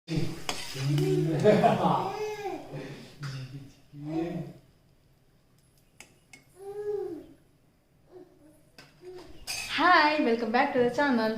Hi, welcome back to the channel.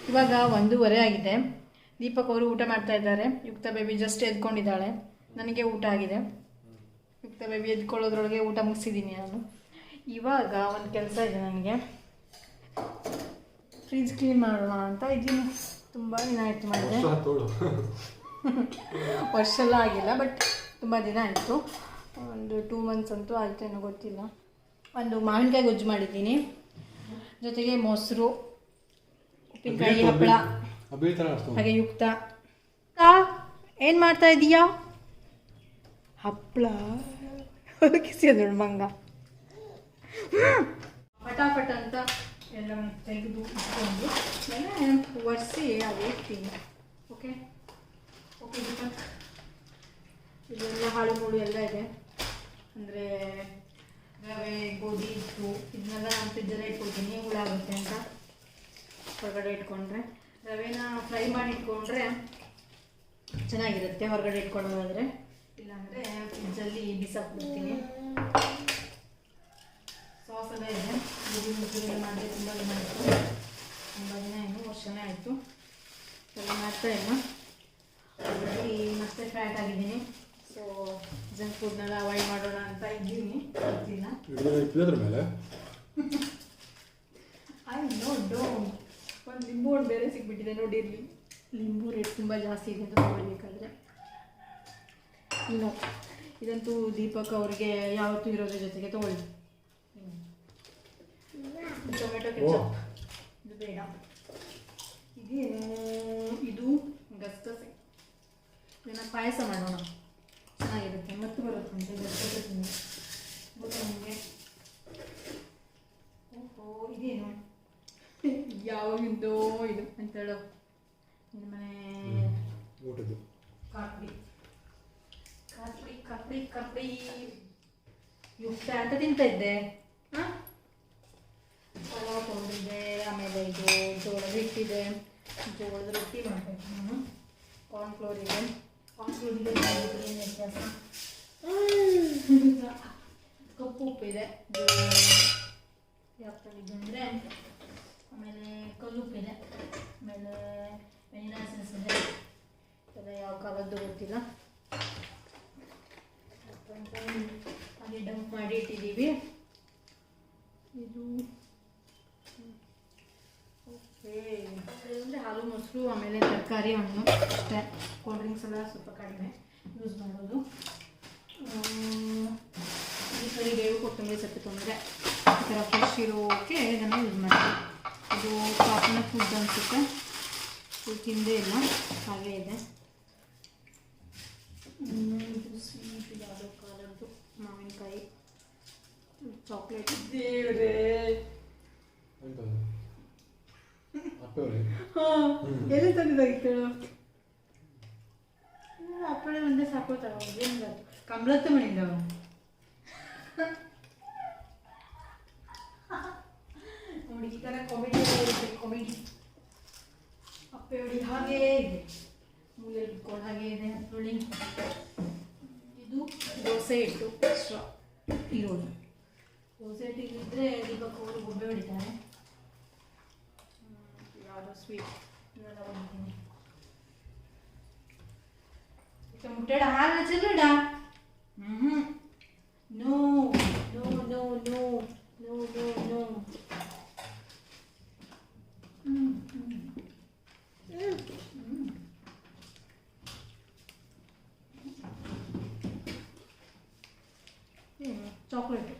ಇವಾಗ 1:30 ಆಗಿದೆ. ದೀಪಕ್ ಅವರು ಊಟ ಮಾಡ್ತಾ ಇದ್ದಾರೆ. ಯುಕ್ತ ಬೇಬಿ ಜಸ್ಟ್ ಎದ್ಕೊಂಡಿದ್ದಾಳೆ. ನನಗೆ ಊಟ ಆಗಿದೆ. ಯುಕ್ತ ಬೇಬಿ ಎದ್ಕೊಳ್ಳೋದ್ರೊಳಗೆ ಊಟ ಮುಗಿಸಿದ್ದೀನಿ ನಾನು. ಇವಾಗ ಒಂದು ಕೆಲಸ ಇದೆ ನನಗೆ. ಫ್ರಿಜ್ ಕ್ಲೀನ್ ಮಾಡೋಣ ಅಂತ ಇದ್ದೀನಿ. ತುಂಬ ದಿನ ಆಯಿತು ಮಾಡಿದೆ. ವರ್ಷ ಎಲ್ಲ ಆಗಿಲ್ಲ, ಬಟ್ ತುಂಬ ದಿನ ಆಯಿತು. ಒಂದು 2 ಮಂತ್ಸ್ ಅಂತೂ ಆಯಿತು, ಏನೋ ಗೊತ್ತಿಲ್ಲ. ಒಂದು ಮಾವಿನಕಾಯಿ ಗೊಜ್ಜು ಮಾಡಿದ್ದೀನಿ, ಜೊತೆಗೆ ಮೊಸರು, ಉಪ್ಪಿನಕಾಯಿ, ಹಪ್ಪಳ, ಹಾಗೆ ಯುಕ್ತ. ಏನು ಮಾಡ್ತಾ ಇದೀಯಾ? ಹಪ್ಪಳ ಕಿಸಿ ನೋಡು ಮಂಗ. ಪಟಾಪಟ ಅಂತ ಎಲ್ಲ ತೆಗೆದು ಇಟ್ಕೊಂಡು ಒರೆಸಿ ಅದು ಇಡ್ತೀನಿ. ಓಕೆ ಓಕೆ ದೀಪಕ್, ಇದೆಲ್ಲ ಹಾಳು ಮೂಳು ಎಲ್ಲ ಇದೆ. ಅಂದರೆ ರವೆ, ಗೋಧಿ ಹಿಟ್ಟು, ಇದನ್ನೆಲ್ಲ ನಾನು ಫ್ರಿಜ್ಜಲ್ಲೇ ಇಟ್ಕೊಳ್ತೀನಿ, ಹುಳ ಆಗುತ್ತೆ ಅಂತ. ಹೊರಗಡೆ ಇಟ್ಕೊಂಡ್ರೆ ರವೆನ ಫ್ರೈ ಮಾಡಿ ಇಟ್ಕೊಂಡ್ರೆ ಚೆನ್ನಾಗಿರುತ್ತೆ, ಹೊರಗಡೆ ಇಟ್ಕೊಳ್ಳೋದಾದರೆ. ಇಲ್ಲಾಂದರೆ ಫ್ರಿಜ್ಜಲ್ಲಿ ಬಿಸಾಕ್ಬಿಡ್ತೀನಿ. ಸಾಸ್ ಎಲ್ಲ ಇದೆ. ಗೋಧಿ ಮುಸುರಿ ಮಾಡಿದೆ, ತುಂಬ ದಿನ ಆಯಿತು. ತುಂಬ ದಿನ ಏನು, ವರ್ಷನೇ ಆಯಿತು. ಎಲ್ಲ ಮಾಡ್ತಾ ಇಲ್ಲ. ಆಲ್ರೆಡಿ ಮತ್ತೆ ಫ್ಯಾಟ್ ಆಗಿದ್ದೀನಿ. ಸೊ ಜಂಕ್ ಫುಡ್ನೆಲ್ಲ ಅವಾಯ್ಡ್ ಮಾಡೋಣ ಅಂತ ಇದ್ದೀನಿ. ಗೊತ್ತಿಲ್ಲ. I know don't. ಒಂದು ಲಿಂಬು ಹಣ್ಣು ಬೇರೆ ಸಿಕ್ಬಿಟ್ಟಿದೆ ನೋಡಿರಲಿ. ಲಿಂಬು ರೇಟ್ ತುಂಬ ಜಾಸ್ತಿ ಇದೆ ಅಂತ ತೊಗೊಳ್ಬೇಕಾದ್ರೆ. ಇಲ್ಲ, ಇದಂತೂ ದೀಪಕ್ ಅವ್ರಿಗೆ ಯಾವತ್ತೂ ಇರೋದ್ರ ಜೊತೆಗೆ ತೊಗೊಳ್ಳಿ. ಟೊಮೆಟೊ ಕೆಚಪ್ ಇದು ಬೇಡ. ಇದು ಗಸಗಸೆ. ಇದನ್ನು ಪಾಯಸ ಮಾಡೋಣ, ಚೆನ್ನಾಗಿರುತ್ತೆ. ಮತ್ತು ಬರುತ್ತಂತೆ ಗಸಗಸೆ ತಿಂದು ನನಗೆ. ಓಹೋ, ಇದೇನು ಯಾವಾಗಿಂದೋ ಇದು ಅಂತೇಳೋ ನಿಮ್ಮ ಮನೆ ಊಟದ್ದು ಕಾಕಡಿ ಕಾಕಡಿ ಕಾಕಡಿ ಕಾಕಡಿ ಯುಕ್ತ ಅಂತ ತಿಂತ ಇದ್ದೆ. ಹಾಂ, ಪಲಾವ್ ತೊಗೊಂಡಿದ್ದೆ. ಆಮೇಲೆ ಇದು ಜೋಳದ ಹಿಟ್ಟಿದೆ, ಜೋಳದ ರೊಟ್ಟಿ ಮಾಡಬೇಕು ನಾನು. ಕಾರ್ನ್ಫ್ಲೋರ್ ಇದೆ. ಕಾರ್ನ್ಫ್ಲೋರ್ ಇದೆ, ಏನು ವ್ಯತ್ಯಾಸ? ಕಪ್ಪು ಉಪ್ಪಿದೆ. ಯಾವ ಥರ ಇದೆ ಅಂದರೆ, ಆಮೇಲೆ ಕಲ್ಲುಪ್ಪಿದೆ, ಆಮೇಲೆ ವೆನಿಲಾ ಎಸೆನ್ಸ್ ಇದೆ. ಎಲ್ಲ ಯಾವ ಕಾಲದ್ದು ಗೊತ್ತಿಲ್ಲ. ಹಾಗೆ ಡಂಪ್ ಮಾಡಿ ಇಟ್ಟಿದ್ದೀವಿ. ಇದು ಓಕೆ. ಅಂದರೆ ಹಾಲು, ಮೊಸರು, ಆಮೇಲೆ ತರಕಾರಿ, ಹಣ್ಣು ಅಷ್ಟೇ. ಕೋಲ್ಡ್ ಡ್ರಿಂಕ್ಸ್ ಎಲ್ಲ ಸ್ವಲ್ಪ ಕಡಿಮೆ ಯೂಸ್ ಮಾಡೋದು. ಈ ಕರಿಬೇವು, ಕೊತ್ತಂಬರಿ ಸೊಪ್ಪು ತೊಂದರೆ ಈ ಥರ ಫ್ರೆಶ್ ಇರೋಕ್ಕೆ ಇದನ್ನು ಯೂಸ್ ಮಾಡ್ತೀವಿ. ಇದು ಕಾಫಿನ ಫುಡ್ ಅನಿಸುತ್ತೆ. ಫುಡ್ ತಿಂದೇ ಇಲ್ಲ, ಹಾಗೇ ಇದೆ. ಇದು ಸ್ವೀಟ್, ಯಾವುದೋ ಕಾಲದ್ದು ಮಾವಿನಕಾಯಿ, ಚಾಕ್ಲೇಟ್. ದೇವ್ರೇ, ಹಾಂ, ಎಲ್ಲಿ ತಂದಿದ್ದಾಗಿತ್ತು? ಅಪ್ಪಳೆ ಒಂದೇ ಸಾಕು ತಗೊಂಡು. ಏನು ಕಮಲತ್ತ ಮನೆಯಿಂದ ನೋಡಿ, ಈ ಥರ ಕಾಮಿಡಿ ಇರುತ್ತೆ. ಕಾಮಿಡಿ ಅಪ್ಪೆ ಹೊಡಿ ಹಾಗೇ ಇದೆ, ಮೂಲೆ ಬಿಟ್ಕೊಂಡು ಹಾಗೇ ಇದೆ. ನೋಡಿ, ಇದು ದೋಸೆ ಹಿಟ್ಟು ಎಕ್ಸ್ಟ್ರಾ ಇರೋದು. ದೋಸೆ ಹಿಟ್ಟು ಇದ್ದರೆ ದೀಪಕ್ ಅವರು ಗೊಬ್ಬೆ ಹೊಡಿತಾರೆ. ಯಾವುದೋ ಸ್ವೀಟ್ ಇದೆಲ್ಲ ಹೊಡಿತೀನಿ. ಮುಟ್ಟಡ ಹಾಲು ಚೆಲ್ಲಡ. No no no no no no no. Chocolate,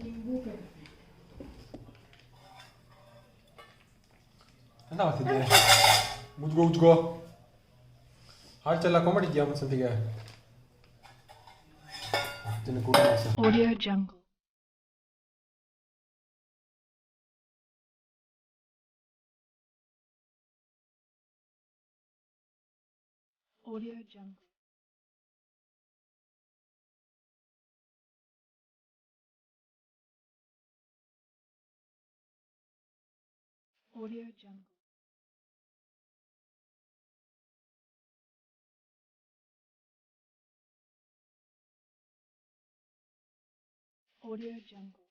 ಲಿಂಬು ಬೇಡ. ಎಂತ ಮಾಡ್ತಿದ್ದೆ? ಮುಜ್ಗೋ ಹಾಡ್ಸೆಲ್ಲ ಕೊಂಬಿಟ್ಟಿದ್ಯಾ ಮುನ್ಸಂತಿಗೆ? Audio Jungle. Audio Jungle. Audio Jungle. Audio Jungle.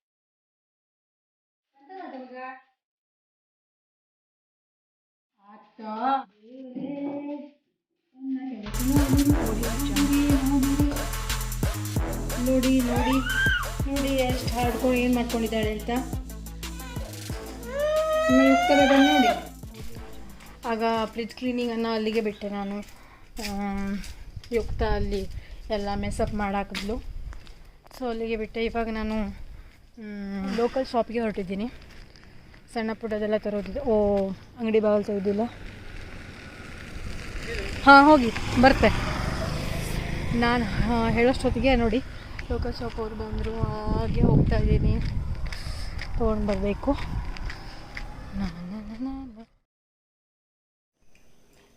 ನೋಡಿ ನೋಡಿ ನೋಡಿ ಎಷ್ಟು ಹಾಡ್ಕೊಂಡು ಏನು ಮಾಡ್ಕೊಂಡಿದ್ದಾಳೆ ಅಂತ ನೋಡಿ. ಆಗ ಫ್ರಿಜ್ ಕ್ಲೀನಿಂಗನ್ನು ಅಲ್ಲಿಗೆ ಬಿಟ್ಟೆ ನಾನು. ಯuktaa ಅಲ್ಲಿ ಎಲ್ಲ ಮೆಸಪ್ ಮಾಡಾಕಿದ್ಲು, ಸೊ ಅಲ್ಲಿಗೆ ಬಿಟ್ಟೆ. ಇವಾಗ ನಾನು ಲೋಕಲ್ ಶಾಪಿಗೆ ಹೊರಟಿದ್ದೀನಿ. ಸಣ್ಣ ಪುಟ್ಟದೆಲ್ಲ ತರೋದಿದೆ. ಅಂಗಡಿ ಬಾಗಿಲು ತೆಗೆದಿಲ್ಲ. ಹಾಂ ಹೋಗಿ ಬರ್ತೆ. ನಾನು ಹೇಳೋಷ್ಟೊತ್ತಿಗೆ ನೋಡಿ ಲೋಕಲ್ ಶಾಪ್ ಅವ್ರು ಬಂದರು. ಹಾಗೆ ಹೋಗ್ತಾ ಇದ್ದೀನಿ, ತೊಗೊಂಡು ಬರಬೇಕು.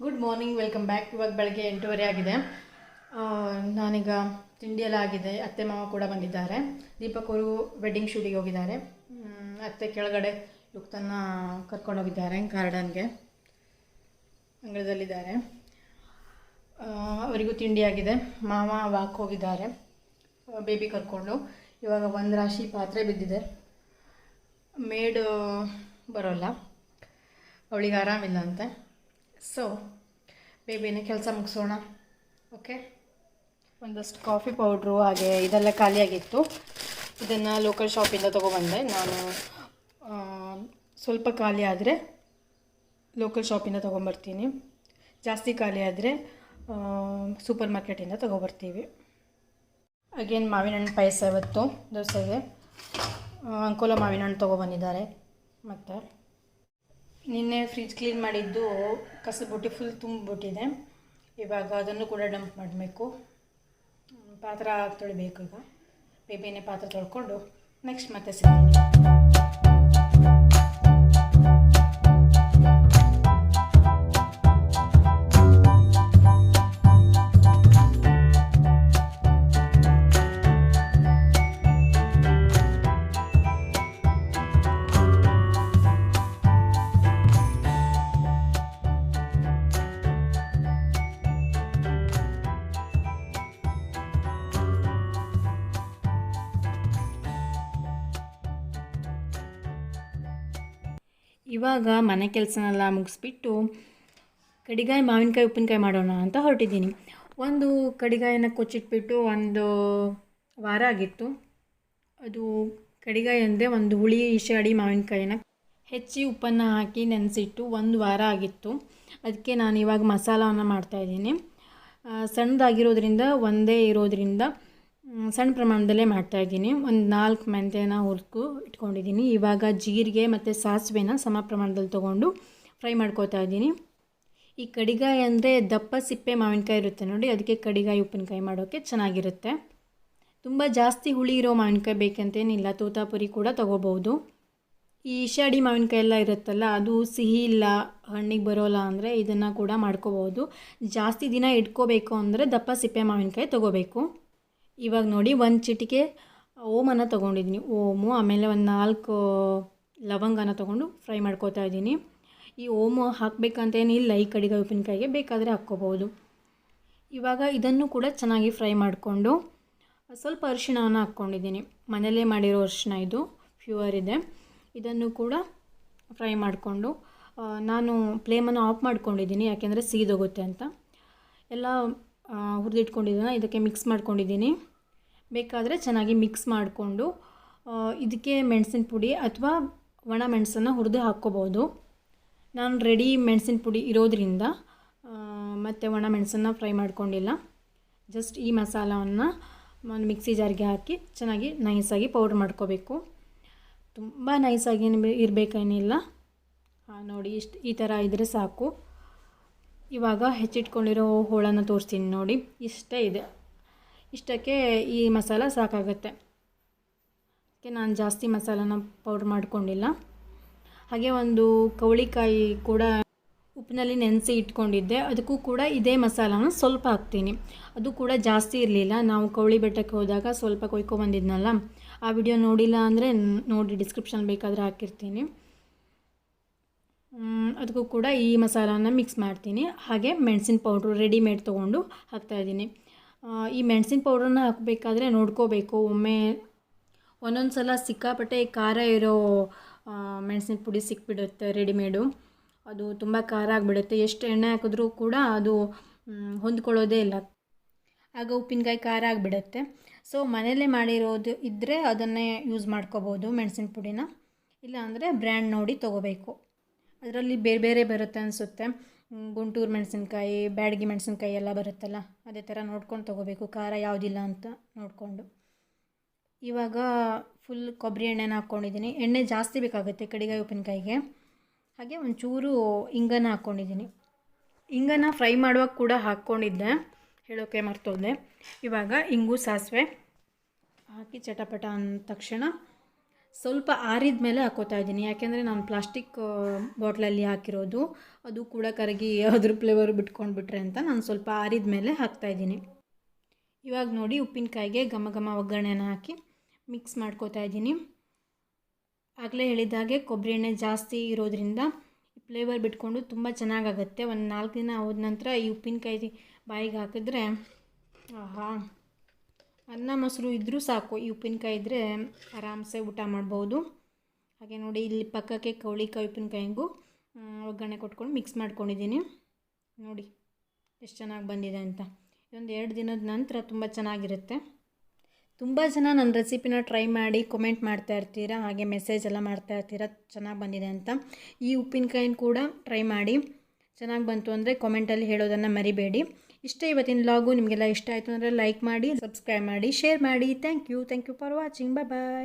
Good morning, welcome back. ಇವಾಗ ಬೆಳಗ್ಗೆ 8:30 ಆಗಿದೆ. ನಾನೀಗ ತಿಂಡಿಯೆಲ್ಲ ಆಗಿದೆ. ಅತ್ತೆ ಮಾವ ಕೂಡ ಬಂದಿದ್ದಾರೆ. ದೀಪಕ್ ಅವರು ವೆಡ್ಡಿಂಗ್ ಶೂಟಿಗೆ ಹೋಗಿದ್ದಾರೆ. ಅತ್ತೆ ಕೆಳಗಡೆ ಯುಕ್ತನ್ನ ಕರ್ಕೊಂಡೋಗಿದ್ದಾರೆ ಗಾರ್ಡನ್ಗೆ, ಅಂಗಳದಲ್ಲಿದ್ದಾರೆ. ಅವರಿಗೂ ತಿಂಡಿ ಆಗಿದೆ. ಮಾವ ವಾಕ್ ಹೋಗಿದ್ದಾರೆ ಬೇಬಿ ಕರ್ಕೊಂಡು. ಇವಾಗ ಒಂದು ರಾಶಿ ಪಾತ್ರೆ ಬಿದ್ದಿದೆ. ಮೇಡ್ ಬರೋಲ್ಲ, ಅವಳಿಗೆ ಆರಾಮಿಲ್ಲ ಅಂತೆ. ಸೊ ಬೇಬಿನೇ ಕೆಲಸ ಮುಗಿಸೋಣ. ಓಕೆ, ಒಂದಷ್ಟು ಕಾಫಿ ಪೌಡ್ರು ಹಾಗೆ ಇದೆಲ್ಲ ಖಾಲಿಯಾಗಿತ್ತು. ಇದನ್ನು ಲೋಕಲ್ ಶಾಪಿಂದ ತೊಗೊಬಂದೆ ನಾನು. ಸ್ವಲ್ಪ ಖಾಲಿ ಆದರೆ ಲೋಕಲ್ ಶಾಪಿಂದ ತೊಗೊಂಬರ್ತೀನಿ, ಜಾಸ್ತಿ ಖಾಲಿ ಆದರೆ ಸೂಪರ್ ಮಾರ್ಕೆಟಿಂದ ತೊಗೊಬರ್ತೀವಿ. ಅಗೇನ್ ಮಾವಿನ ಹಣ್ಣು ಪಾಯಸ ಇವತ್ತು ದೋಸೆಗೆ. ಅಂಕೋಲ ಮಾವಿನ ಹಣ್ಣು ತೊಗೊಬಂದಿದ್ದಾರೆ. ಮತ್ತು ನಿನ್ನೆ ಫ್ರಿಜ್ ಕ್ಲೀನ್ ಮಾಡಿದ್ದು ಕಸದ ಬುಟ್ಟಿ ಫುಲ್ ತುಂಬಿಬಿಟ್ಟಿದೆ. ಇವಾಗ ಅದನ್ನು ಕೂಡ ಡಂಪ್ ಮಾಡಬೇಕು. ಪಾತ್ರ ತೊಳಿಬೇಕು. ಈಗ ಬೇಬಿನೇ ಪಾತ್ರ ತೊಳ್ಕೊಂಡು ನೆಕ್ಸ್ಟ್ ಮತ್ತೆ ಸಿಗ್ತೀನಿ. ಇವಾಗ ಮನೆ ಕೆಲಸನೆಲ್ಲ ಮುಗಿಸ್ಬಿಟ್ಟು ಕಡಿಗಾಯಿ ಮಾವಿನಕಾಯಿ ಉಪ್ಪಿನಕಾಯಿ ಮಾಡೋಣ ಅಂತ ಹೊರಟಿದ್ದೀನಿ. ಒಂದು ಕಡಿಗಾಯಿನ ಕೊಚ್ಚಿಟ್ಬಿಟ್ಟು 1 ವಾರ ಆಗಿತ್ತು. ಅದು ಕಡಿಗಾಯಿ ಅಂದರೆ ಒಂದು ಹುಳಿ ಈಶಾಡಿ ಮಾವಿನಕಾಯಿನ ಹೆಚ್ಚಿ ಉಪ್ಪನ್ನು ಹಾಕಿ ನೆನೆಸಿಟ್ಟು 1 ವಾರ ಆಗಿತ್ತು. ಅದಕ್ಕೆ ನಾನು ಇವಾಗ ಮಸಾಲವನ್ನು ಮಾಡ್ತಾಯಿದ್ದೀನಿ. ಸಣ್ಣದಾಗಿರೋದ್ರಿಂದ ಒಂದೇ ಇರೋದ್ರಿಂದ ಸಣ್ಣ ಪ್ರಮಾಣದಲ್ಲೇ ಮಾಡ್ತಾಯಿದ್ದೀನಿ. ಒಂದು 4 ಮೆಂತ್ಯನ ಹುರಿದು ಇಟ್ಕೊಂಡಿದ್ದೀನಿ. ಇವಾಗ ಜೀರಿಗೆ ಮತ್ತು ಸಾಸಿವೆನ ಸಮ ಪ್ರಮಾಣದಲ್ಲಿ ತೊಗೊಂಡು ಫ್ರೈ ಮಾಡ್ಕೋತಾ ಇದ್ದೀನಿ. ಈ ಕಡಿಗಾಯಿ ಅಂದರೆ ದಪ್ಪ ಸಿಪ್ಪೆ ಮಾವಿನಕಾಯಿ ಇರುತ್ತೆ ನೋಡಿ, ಅದಕ್ಕೆ ಕಡಿಗಾಯಿ ಉಪ್ಪಿನಕಾಯಿ ಮಾಡೋಕ್ಕೆ ಚೆನ್ನಾಗಿರುತ್ತೆ. ತುಂಬ ಜಾಸ್ತಿ ಹುಳಿ ಇರೋ ಮಾವಿನಕಾಯಿ ಬೇಕಂತೇನಿಲ್ಲ, ತೋತಾಪುರಿ ಕೂಡ ತೊಗೋಬೋದು. ಈ ಈಶಾಡಿ ಮಾವಿನಕಾಯಿ ಎಲ್ಲ ಇರುತ್ತಲ್ಲ, ಅದು ಸಿಹಿ ಇಲ್ಲ, ಹಣ್ಣಿಗೆ ಬರೋಲ್ಲ ಅಂದರೆ ಇದನ್ನು ಕೂಡ ಮಾಡ್ಕೋಬೋದು. ಜಾಸ್ತಿ ದಿನ ಇಟ್ಕೋಬೇಕು ಅಂದರೆ ದಪ್ಪ ಸಿಪ್ಪೆ ಮಾವಿನಕಾಯಿ ತೊಗೋಬೇಕು. ಇವಾಗ ನೋಡಿ 1 ಚಿಟಿಕೆ ಓಮನ್ನು ತೊಗೊಂಡಿದ್ದೀನಿ. ಓಮು ಆಮೇಲೆ ಒಂದು 4 ಲವಂಗನ ತೊಗೊಂಡು ಫ್ರೈ ಮಾಡ್ಕೋತಾ ಇದ್ದೀನಿ. ಈ ಓಮು ಹಾಕಬೇಕಂತೇನಿಲ್ಲ ಈ ಕಡಿಗಾಯಿ ಉಪ್ಪಿನಕಾಯಿಗೆ, ಬೇಕಾದರೆ ಹಾಕ್ಕೋಬೋದು. ಇವಾಗ ಇದನ್ನು ಕೂಡ ಚೆನ್ನಾಗಿ ಫ್ರೈ ಮಾಡಿಕೊಂಡು ಸ್ವಲ್ಪ ಅರಿಶಿಣವನ್ನು ಹಾಕ್ಕೊಂಡಿದ್ದೀನಿ. ಮನೆಯಲ್ಲೇ ಮಾಡಿರೋ ಅರಿಶಿಣ, ಇದು ಪ್ಯೂರ್ ಇದೆ. ಇದನ್ನು ಕೂಡ ಫ್ರೈ ಮಾಡಿಕೊಂಡು ನಾನು ಫ್ಲೇಮನ್ನು ಆಫ್ ಮಾಡ್ಕೊಂಡಿದ್ದೀನಿ, ಯಾಕೆಂದರೆ ಸೀದೋಗುತ್ತೆ ಅಂತ. ಎಲ್ಲ ಹುರಿದಿಟ್ಕೊಂಡಿದ್ದನ್ನು ಇದಕ್ಕೆ ಮಿಕ್ಸ್ ಮಾಡ್ಕೊಂಡಿದ್ದೀನಿ. ಬೇಕಾದರೆ ಚೆನ್ನಾಗಿ ಮಿಕ್ಸ್ ಮಾಡಿಕೊಂಡು ಇದಕ್ಕೆ ಮೆಣಸಿನ ಪುಡಿ ಅಥವಾ ಒಣ ಮೆಣಸನ್ನು ಹುರಿದು ಹಾಕ್ಕೋಬೋದು. ನಾನು ರೆಡಿ ಮೆಣಸಿನ ಪುಡಿ ಇರೋದ್ರಿಂದ ಮತ್ತು ಒಣ ಮೆಣಸನ್ನು ಫ್ರೈ ಮಾಡ್ಕೊಂಡಿಲ್ಲ. ಜಸ್ಟ್ ಈ ಮಸಾಲವನ್ನು ಒಂದು ಮಿಕ್ಸಿ ಜಾರ್ಗೆ ಹಾಕಿ ಚೆನ್ನಾಗಿ ನೈಸಾಗಿ ಪೌಡ್ರ್ ಮಾಡ್ಕೋಬೇಕು. ತುಂಬ ನೈಸಾಗಿ ಇರಬೇಕೇನಿಲ್ಲ. ನೋಡಿ ಈ ಥರ ಇದ್ದರೆ ಸಾಕು. ಇವಾಗ ಹೆಚ್ಚಿಟ್ಕೊಂಡಿರೋ ಹೋಳನ್ನು ತೋರಿಸ್ತೀನಿ ನೋಡಿ, ಇಷ್ಟೇ ಇದೆ. ಇಷ್ಟಕ್ಕೆ ಈ ಮಸಾಲ ಸಾಕಾಗುತ್ತೆ. ಅದಕ್ಕೆ ನಾನು ಜಾಸ್ತಿ ಮಸಾಲಾನ ಪೌಡ್ರ್ ಮಾಡ್ಕೊಂಡಿಲ್ಲ. ಹಾಗೆ ಒಂದು ಕವಳಿಕಾಯಿ ಕೂಡ ಉಪ್ಪಿನಲ್ಲಿ ನೆನೆಸಿ ಇಟ್ಕೊಂಡಿದ್ದೆ, ಅದಕ್ಕೂ ಕೂಡ ಇದೇ ಮಸಾಲಾನ ಸ್ವಲ್ಪ ಹಾಕ್ತೀನಿ. ಅದು ಕೂಡ ಜಾಸ್ತಿ ಇರಲಿಲ್ಲ. ನಾವು ಕವಳಿ ಬೆಟ್ಟಕ್ಕೆ ಹೋದಾಗ ಸ್ವಲ್ಪ ಕೊಯ್ಕೊಬಂದಿದ್ನಲ್ಲ, ಆ ವಿಡಿಯೋ ನೋಡಿಲ್ಲ ಅಂದರೆ ನೋಡಿ, ಡಿಸ್ಕ್ರಿಪ್ಷನ್ ಬೇಕಾದರೆ ಹಾಕಿರ್ತೀನಿ. ಅದಕ್ಕೂ ಕೂಡ ಈ ಮಸಾಲಾನ ಮಿಕ್ಸ್ ಮಾಡ್ತೀನಿ. ಹಾಗೆ ಮೆಣಸಿನ ಪೌಡ್ರು ರೆಡಿಮೇಡ್ ತೊಗೊಂಡು ಹಾಕ್ತಾಯಿದ್ದೀನಿ. ಈ ಮೆಣಸಿನ ಪೌಡ್ರನ್ನ ಹಾಕಬೇಕಾದ್ರೆ ನೋಡ್ಕೋಬೇಕು, ಒಂದೊಂದು ಸಲ ಸಿಕ್ಕಾಪಟ್ಟೆ ಖಾರ ಇರೋ ಮೆಣಸಿನ ಪುಡಿ ಸಿಕ್ಬಿಡುತ್ತೆ ರೆಡಿಮೇಡು. ಅದು ತುಂಬ ಖಾರ ಆಗಿಬಿಡುತ್ತೆ. ಎಷ್ಟು ಎಣ್ಣೆ ಹಾಕಿದ್ರೂ ಕೂಡ ಅದು ಹೊಂದ್ಕೊಳ್ಳೋದೇ ಇಲ್ಲ. ಆಗ ಉಪ್ಪಿನಕಾಯಿ ಖಾರ ಆಗಿಬಿಡುತ್ತೆ. ಸೊ ಮನೆಯಲ್ಲೇ ಮಾಡಿರೋದು ಇದ್ದರೆ ಅದನ್ನೇ ಯೂಸ್ ಮಾಡ್ಕೋಬೋದು ಮೆಣಸಿನ ಪುಡಿನ. ಇಲ್ಲ ಅಂದರೆ ಬ್ರ್ಯಾಂಡ್ ನೋಡಿ ತೊಗೋಬೇಕು. ಅದರಲ್ಲಿ ಬೇರೆ ಬೇರೆ ಬರುತ್ತೆ ಅನಿಸುತ್ತೆ. ಗುಂಟೂರು ಮೆಣಸಿನ್ಕಾಯಿ, ಬ್ಯಾಡಗಿ ಮೆಣಸಿನ್ಕಾಯಿ ಎಲ್ಲ ಬರುತ್ತಲ್ಲ, ಅದೇ ಥರ ನೋಡ್ಕೊಂಡು ತೊಗೋಬೇಕು, ಖಾರ ಯಾವುದಿಲ್ಲ ಅಂತ ನೋಡಿಕೊಂಡು. ಇವಾಗ ಫುಲ್ ಕೊಬ್ಬರಿ ಎಣ್ಣೆನ ಹಾಕ್ಕೊಂಡಿದ್ದೀನಿ. ಎಣ್ಣೆ ಜಾಸ್ತಿ ಬೇಕಾಗುತ್ತೆ ಕಡಿಗಾಯಿ ಉಪ್ಪಿನಕಾಯಿಗೆ. ಹಾಗೆ ಒಂಚೂರು ಇಂಗನ ಹಾಕ್ಕೊಂಡಿದ್ದೀನಿ. ಇಂಗನ ಫ್ರೈ ಮಾಡುವಾಗ ಕೂಡ ಹಾಕ್ಕೊಂಡಿದ್ದೆ, ಹೇಳೋಕ್ಕೆ ಮರ್ತೋದೆ. ಇವಾಗ ಇಂಗು ಸಾಸಿವೆ ಹಾಕಿ ಚಟಪಟ ಅಂದ ತಕ್ಷಣ ಸ್ವಲ್ಪ ಆರಿದ ಮೇಲೆ ಹಾಕ್ಕೋತಾ ಇದ್ದೀನಿ. ಯಾಕೆಂದರೆ ನಾನು ಪ್ಲಾಸ್ಟಿಕ್ ಬಾಟ್ಲಲ್ಲಿ ಹಾಕಿರೋದು, ಅದು ಕೂಡ ಕರಗಿ ಅದ್ರ ಫ್ಲೇವರ್ ಬಿಟ್ಕೊಂಡ್ಬಿಟ್ರೆ ಅಂತ ನಾನು ಸ್ವಲ್ಪ ಆರಿದ ಮೇಲೆ ಹಾಕ್ತಾಯಿದ್ದೀನಿ. ಇವಾಗ ನೋಡಿ ಉಪ್ಪಿನಕಾಯಿಗೆ ಘಮ ಘಮ ಒಗ್ಗರಣೆನ ಹಾಕಿ ಮಿಕ್ಸ್ ಮಾಡ್ಕೋತಾ ಇದ್ದೀನಿ. ಆಗಲೇ ಹೇಳಿದಾಗೆ ಕೊಬ್ಬರಿ ಎಣ್ಣೆ ಜಾಸ್ತಿ ಇರೋದ್ರಿಂದ ಫ್ಲೇವರ್ ಬಿಟ್ಕೊಂಡು ತುಂಬ ಚೆನ್ನಾಗಾಗುತ್ತೆ. ಒಂದು 4 ದಿನ ಹೋದ ನಂತರ ಈ ಉಪ್ಪಿನಕಾಯಿ ಬಾಯಿಗೆ ಹಾಕಿದ್ರೆ ಆಹಾ, ಅನ್ನ ಮೊಸರು ಇದ್ದರೂ ಸಾಕು, ಈ ಉಪ್ಪಿನಕಾಯಿ ಇದ್ದರೆ ಆರಾಮ್ಸೆ ಊಟ ಮಾಡ್ಬೋದು. ಹಾಗೆ ನೋಡಿ ಇಲ್ಲಿ ಪಕ್ಕಕ್ಕೆ ಕವಳಿಕಾಯಿ ಉಪ್ಪಿನಕಾಯಿಗೂ ಒಗ್ಗರಣೆ ಕೊಟ್ಕೊಂಡು ಮಿಕ್ಸ್ ಮಾಡ್ಕೊಂಡಿದ್ದೀನಿ. ನೋಡಿ ಎಷ್ಟು ಚೆನ್ನಾಗಿ ಬಂದಿದೆ ಅಂತ. ಇದೊಂದು 2 ದಿನದ ನಂತರ ತುಂಬ ಚೆನ್ನಾಗಿರುತ್ತೆ. ತುಂಬ ಜನ ನನ್ನ ರೆಸಿಪಿನ ಟ್ರೈ ಮಾಡಿ ಕಮೆಂಟ್ ಮಾಡ್ತಾ ಇರ್ತೀರ, ಹಾಗೆ ಮೆಸೇಜ್ ಎಲ್ಲ ಮಾಡ್ತಾ ಇರ್ತೀರ ಚೆನ್ನಾಗಿ ಬಂದಿದೆ ಅಂತ. ಈ ಉಪ್ಪಿನಕಾಯಿನ ಕೂಡ ಟ್ರೈ ಮಾಡಿ, ಚೆನ್ನಾಗಿ ಬಂತು ಅಂದರೆ ಕಾಮೆಂಟಲ್ಲಿ ಹೇಳೋದನ್ನು ಮರಿಬೇಡಿ. ಇಷ್ಟೇ ಇವತ್ತಿನ ವ್ಲಾಗು. ನಿಮಗೆಲ್ಲ ಇಷ್ಟ ಆಯಿತು ಅಂದರೆ ಲೈಕ್ ಮಾಡಿ, ಸಬ್ಸ್ಕ್ರೈಬ್ ಮಾಡಿ, ಶೇರ್ ಮಾಡಿ. Thank you for watching. Bye.